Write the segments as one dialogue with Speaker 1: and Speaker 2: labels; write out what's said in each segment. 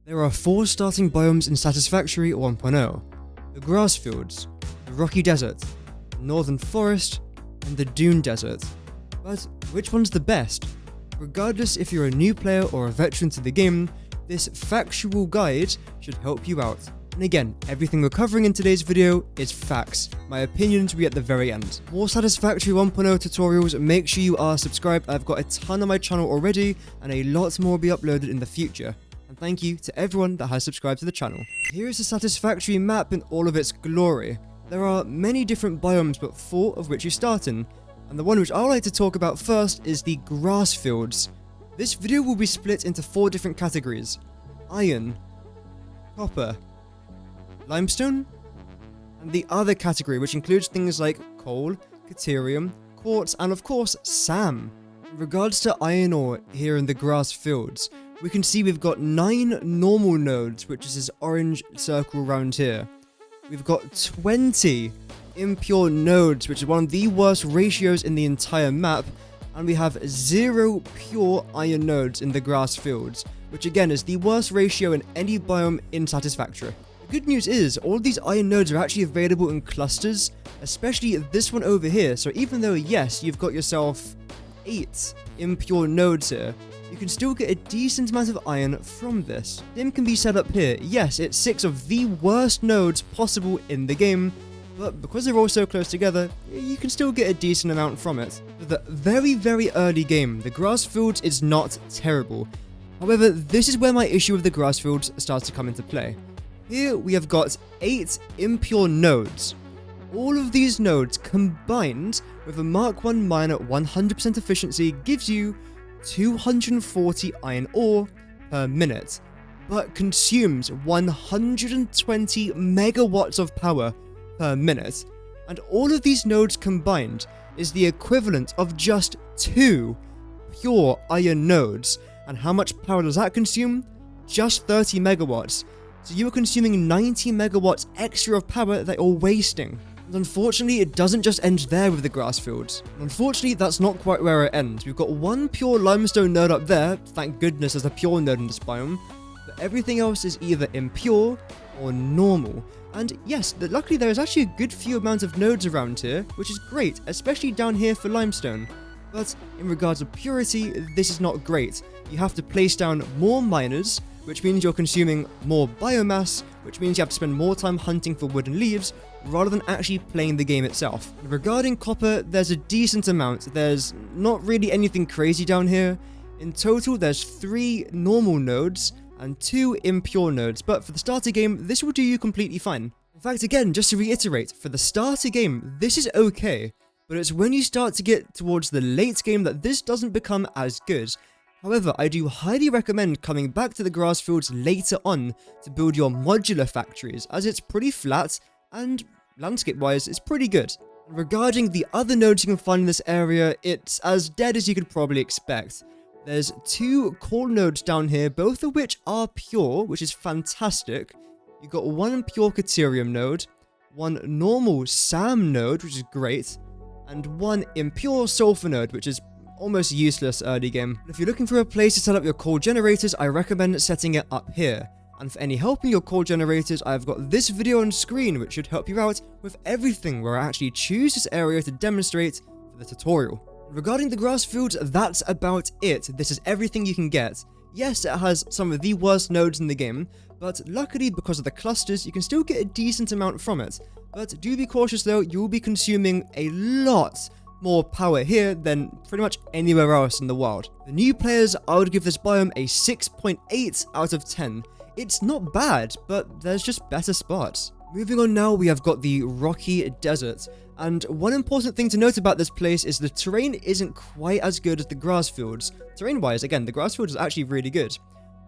Speaker 1: There are 4 starting biomes in Satisfactory 1.0. The grass fields, the rocky desert, the northern forest, and the Dune Desert. But which one's the best? Regardless if you're a new player or a veteran to the game, this factual guide should help you out. And again, everything we're covering in today's video is facts. My opinions will be at the very end. More Satisfactory 1.0 tutorials, make sure you are subscribed. I've got a ton on my channel already, and a lot more will be uploaded in the future. And thank you to everyone that has subscribed to the channel. Here is the Satisfactory map in all of its glory. There are many different biomes, but 4 of which you start in. And the one which I would like to talk about first is the grass fields. This video will be split into 4 different categories: iron, copper, limestone, and the other category, which includes things like coal, caterium, quartz, and of course, SAM. In regards to iron ore here in the grass fields, we can see we've got 9 normal nodes, which is this orange circle around here. We've got 20 impure nodes, which is one of the worst ratios in the entire map, and we have 0 pure iron nodes in the grass fields, which again is the worst ratio in any biome in Satisfactory. The good news is, all of these iron nodes are actually available in clusters, especially this one over here, so even though yes, you've got yourself 8 impure nodes here, you can still get a decent amount of iron from this. Dim can be set up here. Yes, it's 6 of the worst nodes possible in the game, but because they're all so close together, you can still get a decent amount from it. For the very early game, the grass fields is not terrible. However, this is where my issue with the grass fields starts to come into play. Here we have got 8 impure nodes. All of these nodes combined with a Mark 1 mine at 100% efficiency gives you 240 iron ore per minute, but consumes 120 megawatts of power per minute. And all of these nodes combined is the equivalent of just 2 pure iron nodes. And how much power does that consume? Just 30 megawatts. So you are consuming 90 megawatts extra of power that you're wasting. And unfortunately, it doesn't just end there with the grass fields. Unfortunately, that's not quite where it ends. We've got 1 pure limestone node up there. Thank goodness there's a pure node in this biome. But everything else is either impure or normal. And yes, luckily there is actually a good few amount of nodes around here, which is great, especially down here for limestone. But in regards to purity, this is not great. You have to place down more miners, which means you're consuming more biomass, which means you have to spend more time hunting for wood and leaves, rather than actually playing the game itself. Regarding copper, there's a decent amount. There's not really anything crazy down here. In total, there's 3 normal nodes and 2 impure nodes, but for the starter game, this will do you completely fine. In fact, again, just to reiterate, for the starter game, this is okay, but it's when you start to get towards the late game that this doesn't become as good. However, I do highly recommend coming back to the grass fields later on to build your modular factories, as it's pretty flat and landscape-wise, it's pretty good. Regarding the other nodes you can find in this area, it's as dead as you could probably expect. There's 2 coal nodes down here, both of which are pure, which is fantastic. You've got 1 pure caterium node, 1 normal SAM node, which is great, and 1 impure sulfur node, which is almost useless early game. If you're looking for a place to set up your coal generators, I recommend setting it up here. And for any help in your coal generators, I've got this video on screen which should help you out with everything, where I actually choose this area to demonstrate for the tutorial. Regarding the grass fields, that's about it. This is everything you can get. Yes, it has some of the worst nodes in the game, but luckily because of the clusters, you can still get a decent amount from it. But do be cautious though, you will be consuming a lot more power here than pretty much anywhere else in the world. The new players, I would give this biome a 6.8 out of 10. It's not bad, but there's just better spots. Moving on now, we have got the rocky desert. And one important thing to note about this place is the terrain isn't quite as good as the grass fields. Terrain-wise, again, the grass fields is actually really good.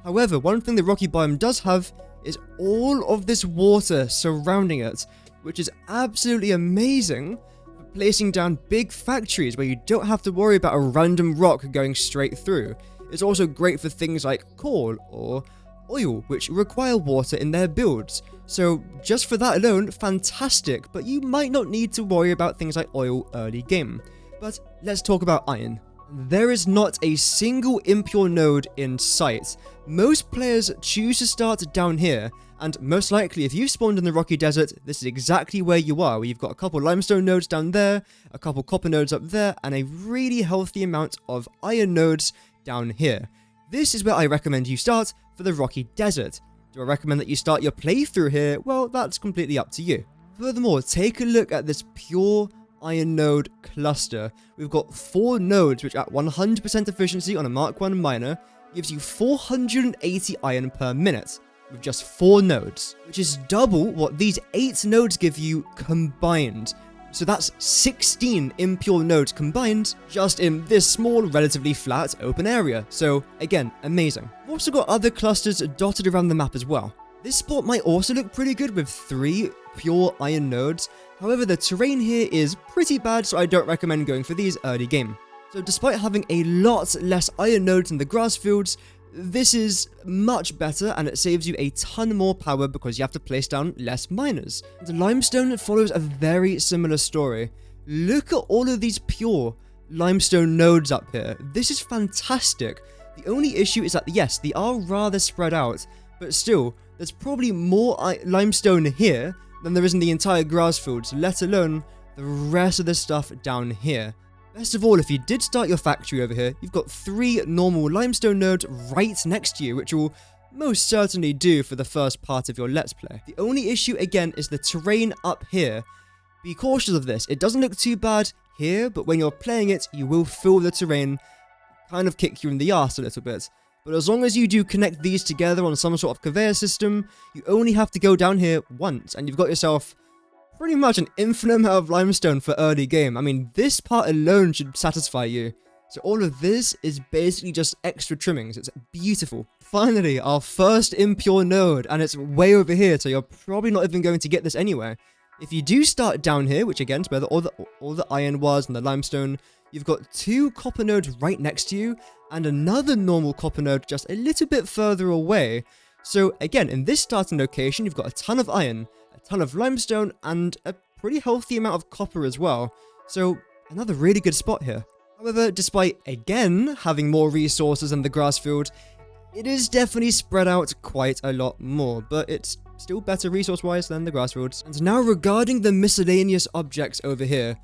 Speaker 1: However, one thing the rocky biome does have is all of this water surrounding it, which is absolutely amazing for placing down big factories where you don't have to worry about a random rock going straight through. It's also great for things like coal or oil, which require water in their builds. So just for that alone, fantastic, but you might not need to worry about things like oil early game. But let's talk about iron. There is not a single impure node in sight. Most players choose to start down here, and most likely if you've spawned in the rocky desert, this is exactly where you are, where you've got a couple limestone nodes down there, a couple copper nodes up there, and a really healthy amount of iron nodes down here. This is where I recommend you start for the rocky desert. Do I recommend that you start your playthrough here? Well, that's completely up to you. Furthermore, take a look at this pure iron node cluster. We've got 4 nodes, which at 100% efficiency on a Mark 1 miner gives you 480 iron per minute, with just 4 nodes, which is double what these 8 nodes give you combined. So that's 16 impure nodes combined just in this small, relatively flat, open area. So again, amazing. We've also got other clusters dotted around the map as well. This spot might also look pretty good with 3 pure iron nodes. However, the terrain here is pretty bad, so I don't recommend going for these early game. So despite having a lot less iron nodes in the grass fields, this is much better, and it saves you a ton more power because you have to place down less miners. The limestone follows a very similar story. Look at all of these pure limestone nodes up here. This is fantastic. The only issue is that, yes, they are rather spread out, but still, there's probably more limestone here than there is in the entire grass fields, let alone the rest of the stuff down here. Best of all, if you did start your factory over here, you've got 3 normal limestone nodes right next to you, which will most certainly do for the first part of your Let's Play. The only issue, again, is the terrain up here. Be cautious of this. It doesn't look too bad here, but when you're playing it, you will feel the terrain kind of kick you in the arse a little bit. But as long as you do connect these together on some sort of conveyor system, you only have to go down here once, and you've got yourself pretty much an infinite amount of limestone for early game. I mean, this part alone should satisfy you. So all of this is basically just extra trimmings. It's beautiful. Finally, our first impure node, and it's way over here, so you're probably not even going to get this anywhere. If you do start down here, which again is where all the iron was and the limestone, you've got 2 copper nodes right next to you, and another normal copper node just a little bit further away. So again, in this starting location, you've got a ton of iron, a ton of limestone, and a pretty healthy amount of copper as well. So another really good spot here. However, despite again having more resources in the grass field, it is definitely spread out quite a lot more, but it's still better resource-wise than the grass fields. And now regarding the miscellaneous objects over here,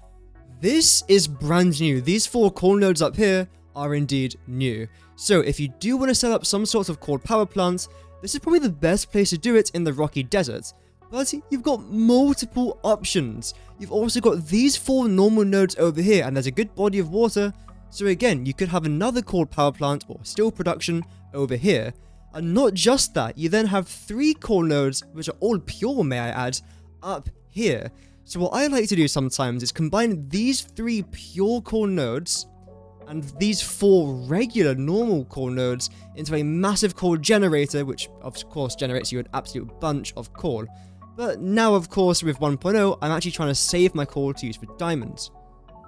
Speaker 1: this is brand new. These 4 coal nodes up here are indeed new. So if you do want to set up some sort of coal power plant, this is probably the best place to do it in the rocky desert. But you've got multiple options. You've also got these 4 normal nodes over here, and there's a good body of water. So again, you could have another coal power plant or steel production over here. And not just that, you then have 3 coal nodes, which are all pure, may I add, up here. So what I like to do sometimes is combine these 3 pure coal nodes and these 4 regular normal coal nodes into a massive coal generator, which of course generates you an absolute bunch of coal. But now, of course, with 1.0, I'm actually trying to save my coal to use for diamonds.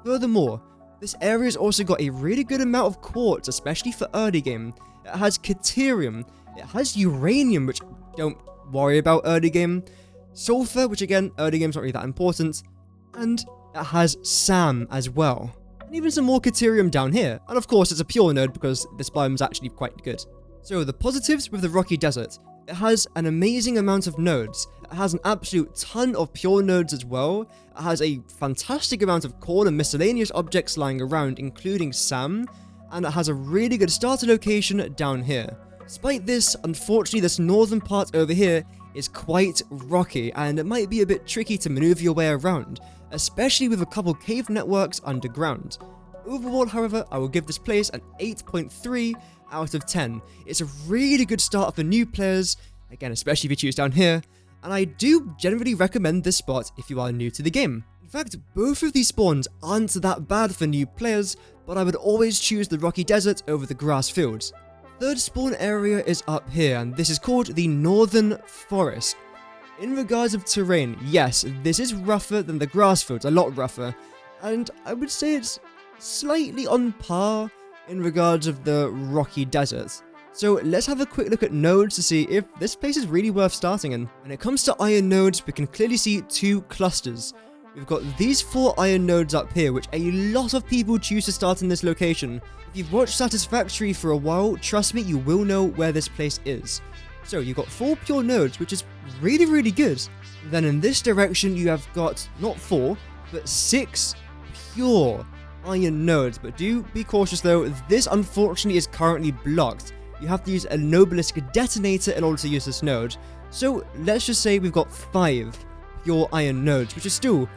Speaker 1: Furthermore, this area's also got a really good amount of quartz, especially for early game. It has caterium, it has uranium, which don't worry about early game, sulfur, which again, early game's not really that important, and it has SAM as well. And even some more caterium down here, and of course it's a pure node because this biome's actually quite good. So the positives with the rocky desert: it has an amazing amount of nodes, it has an absolute ton of pure nodes as well, it has a fantastic amount of coal and miscellaneous objects lying around, including SAM, and it has a really good starter location down here. Despite this, unfortunately this northern part over here is quite rocky, and it might be a bit tricky to maneuver your way around, especially with a couple cave networks underground. Overall, however, I will give this place an 8.3 out of 10. It's a really good start for new players, again, especially if you choose down here, and I do generally recommend this spot if you are new to the game. In fact, both of these spawns aren't that bad for new players, but I would always choose the rocky desert over the grass fields. Third spawn area is up here, and this is called the Northern Forest. In regards of terrain, yes, this is rougher than the grass fields, a lot rougher, and I would say it's slightly on par in regards of the rocky desert. So let's have a quick look at nodes to see if this place is really worth starting in. When it comes to iron nodes, we can clearly see 2 clusters. we've got these 4 iron nodes up here, which a lot of people choose to start in this location. If you've watched Satisfactory for a while, trust me, you will know where this place is. So you've got 4 pure nodes, which is really, really good. Then in this direction, you have got not 4, but 6 pure iron nodes. But do be cautious though, this unfortunately is currently blocked. You have to use a Nobelisc detonator in order to use this node. So let's just say we've got 5 pure iron nodes, which is still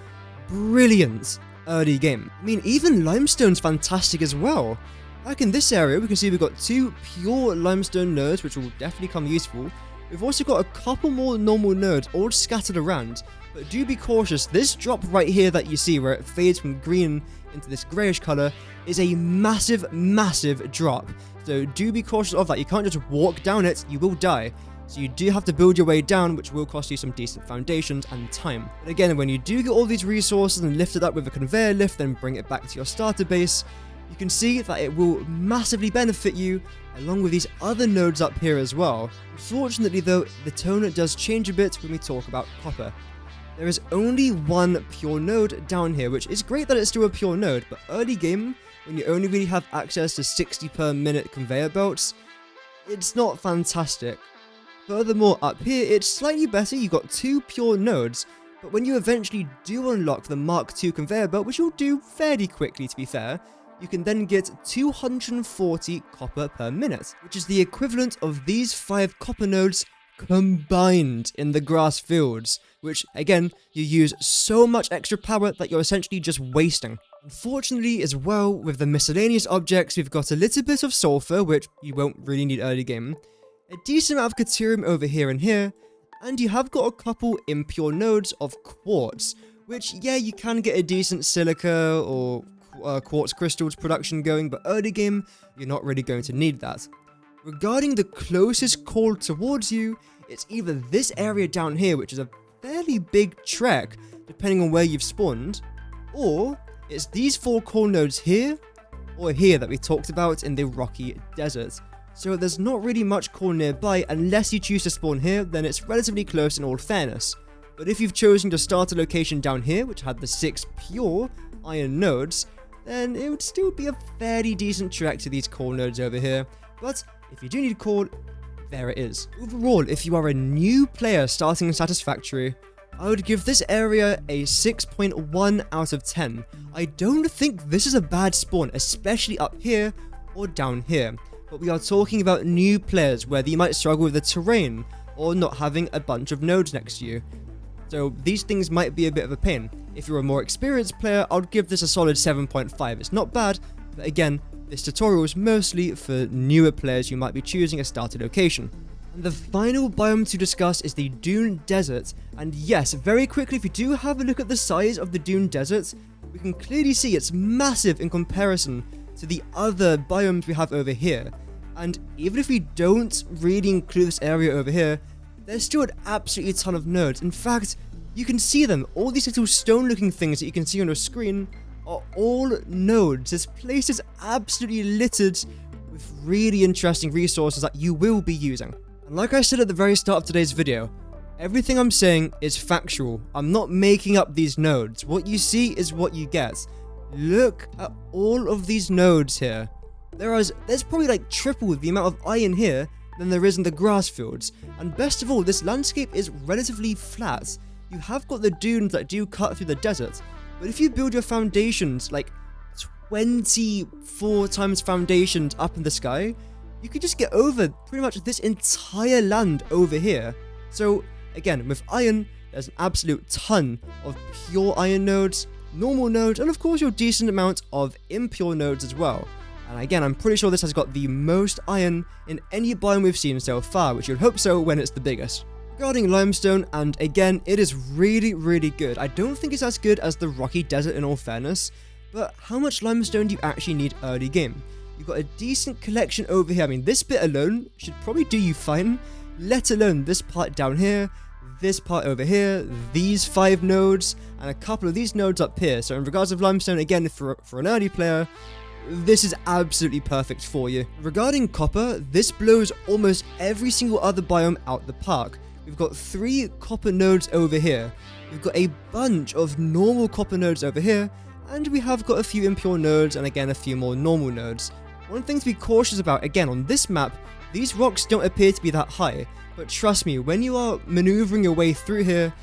Speaker 1: brilliant early game. I mean, even limestone's fantastic as well. Back in this area, we can see we've got 2 pure limestone nodes, which will definitely come useful. We've also got a couple more normal nodes all scattered around, but do be cautious. This drop right here that you see where it fades from green into this greyish colour is a massive, massive drop. So do be cautious of that. You can't just walk down it, you will die. So you do have to build your way down, which will cost you some decent foundations and time. But again, when you do get all these resources and lift it up with a conveyor lift, then bring it back to your starter base, you can see that it will massively benefit you, along with these other nodes up here as well. Unfortunately though, the tone does change a bit when we talk about copper. There is only 1 pure node down here, which is great that it's still a pure node, but early game, when you only really have access to 60 per minute conveyor belts, it's not fantastic. Furthermore, up here, it's slightly better. You've got 2 pure nodes, but when you eventually do unlock the Mark II conveyor belt, which you'll do fairly quickly to be fair, you can then get 240 copper per minute, which is the equivalent of these 5 copper nodes combined in the grass fields, which again, you use so much extra power that you're essentially just wasting. Unfortunately as well, with the miscellaneous objects, we've got a little bit of sulfur, which you won't really need early game, a decent amount of caterium over here and here, and you have got a couple impure nodes of quartz, which yeah, you can get a decent silica or quartz crystals production going, but early game, you're not really going to need that. Regarding the closest core towards you, it's either this area down here, which is a fairly big trek, depending on where you've spawned, or it's these 4 core nodes here, or here that we talked about in the rocky desert. So there's not really much core nearby unless you choose to spawn here, then it's relatively close in all fairness. But if you've chosen to start a location down here, which had the 6 pure iron nodes, then it would still be a fairly decent trek to these core nodes over here. But if you do need core, there it is. Overall, if you are a new player starting in Satisfactory, I would give this area a 6.1 out of 10. I don't think this is a bad spawn, especially up here or down here. But we are talking about new players, where you might struggle with the terrain, or not having a bunch of nodes next to you. So these things might be a bit of a pain. If you're a more experienced player, I'd give this a solid 7.5. It's not bad, but again, this tutorial is mostly for newer players who might be choosing a starter location. And the final biome to discuss is the Dune Desert, and yes, very quickly, if you do have a look at the size of the Dune Desert, we can clearly see it's massive in comparison to the other biomes we have over here. And even if we don't really include this area over here, there's still an absolutely ton of nodes. In fact, you can see them. All these little stone looking things that you can see on your screen are all nodes. This place is absolutely littered with really interesting resources that you will be using. And like I said at the very start of today's video, everything I'm saying is factual. I'm not making up these nodes. What you see is what you get. Look at all of these nodes here. There's probably like triple the amount of iron here than there is in the grass fields. And best of all, this landscape is relatively flat. You have got the dunes that do cut through the desert, but if you build your foundations like 24 times foundations up in the sky, you could just get over pretty much this entire land over here. So again, with iron, there's an absolute ton of pure iron nodes, normal nodes, and of course your decent amount of impure nodes as well. And again, I'm pretty sure this has got the most iron in any biome we've seen so far, which you'd hope so when it's the biggest. Regarding limestone, and again, it is really, really good. I don't think it's as good as the rocky desert in all fairness, but how much limestone do you actually need early game? You've got a decent collection over here. I mean, this bit alone should probably do you fine, let alone this part down here, this part over here, these 5 nodes, and a couple of these nodes up here. So in regards of limestone, again, for an early player, this is absolutely perfect for you. Regarding copper, this blows almost every single other biome out the park. We've got 3 copper nodes over here. We've got a bunch of normal copper nodes over here, and we have got a few impure nodes and again a few more normal nodes. One thing to be cautious about, again on this map, these rocks don't appear to be that high, but trust me, when you are maneuvering your way through here,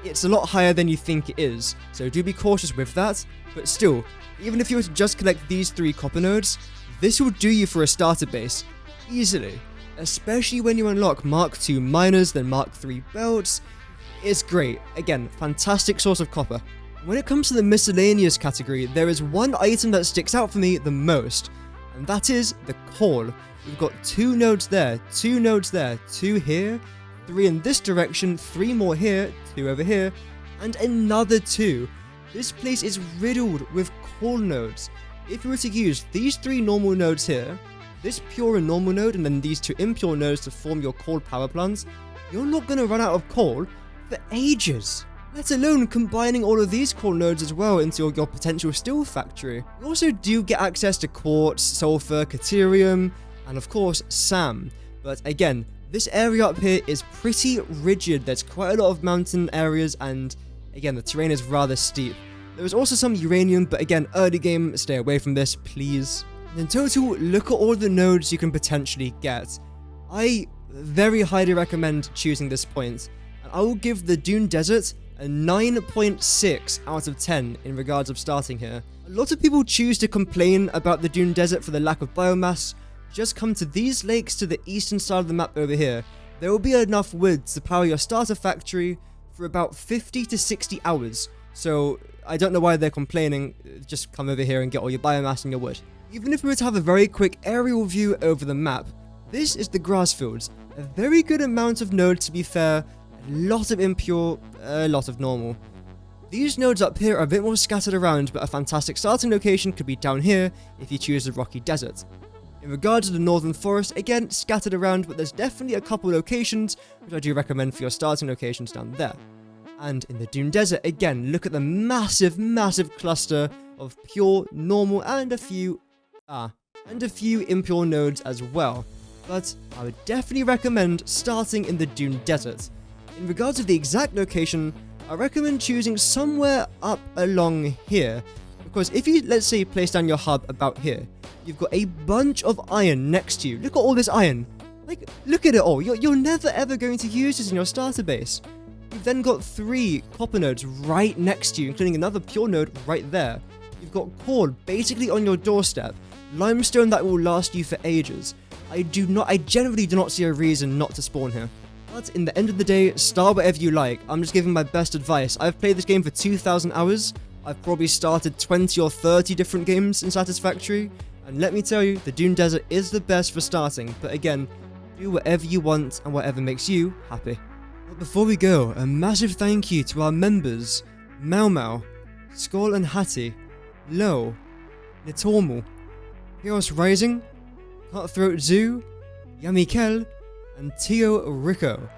Speaker 1: it's a lot higher than you think it is, so do be cautious with that. But still, even if you were to just collect these 3 copper nodes, this will do you for a starter base, easily. Especially when you unlock Mark II miners, then Mark III belts. It's great. Again, fantastic source of copper. When it comes to the miscellaneous category, there is one item that sticks out for me the most, and that is the coal. We've got 2 nodes there, 2 nodes there, 2 here, 3 in this direction, 3 more here, 2 over here, and another 2. This place is riddled with coal nodes. If you were to use these 3 normal nodes here, this pure and normal node, and then these 2 impure nodes to form your coal power plants, you're not going to run out of coal for ages. Let alone combining all of these coal nodes as well into your potential steel factory. You also do get access to quartz, sulfur, caterium, and of course SAM. But again, this area up here is pretty rigid. There's quite a lot of mountain areas, and again, the terrain is rather steep. There is also some uranium, but again, early game, stay away from this, please. In total, look at all the nodes you can potentially get. I very highly recommend choosing this point, and I will give the Dune Desert a 9.6 out of 10 in regards of starting here. A lot of people choose to complain about the Dune Desert for the lack of biomass. Just come to these lakes to the eastern side of the map over here. There will be enough wood to power your starter factory for about 50 to 60 hours. So I don't know why they're complaining. Just come over here and get all your biomass and your wood. Even if we were to have a very quick aerial view over the map, this is the grass fields. A very good amount of nodes, to be fair. A lot of impure, a lot of normal. These nodes up here are a bit more scattered around, but a fantastic starting location could be down here if you choose the rocky desert. In regards to the northern forest, again, scattered around, but there's definitely a couple locations which I do recommend for your starting locations down there. And in the Dune Desert, again, look at the massive, massive cluster of pure, normal, and a few impure nodes as well. But I would definitely recommend starting in the Dune Desert. In regards to the exact location, I recommend choosing somewhere up along here, because if you, let's say, place down your hub about here, you've got a bunch of iron next to you. Look at all this iron. Like, look at it all. You're never ever going to use this in your starter base. You've then got 3 copper nodes right next to you, including another pure node right there. You've got coal basically on your doorstep. Limestone that will last you for ages. I generally do not see a reason not to spawn here. But in the end of the day, start whatever you like. I'm just giving my best advice. I've played this game for 2,000 hours. I've probably started 20 or 30 different games in Satisfactory. And let me tell you, the Dune Desert is the best for starting. But again, do whatever you want and whatever makes you happy. But before we go, a massive thank you to our members, Mau Mau, Skull and Hattie, Lo, Nitormal, Chaos Rising, Cutthroat Zoo, Yummy Kel, and Tio Rico.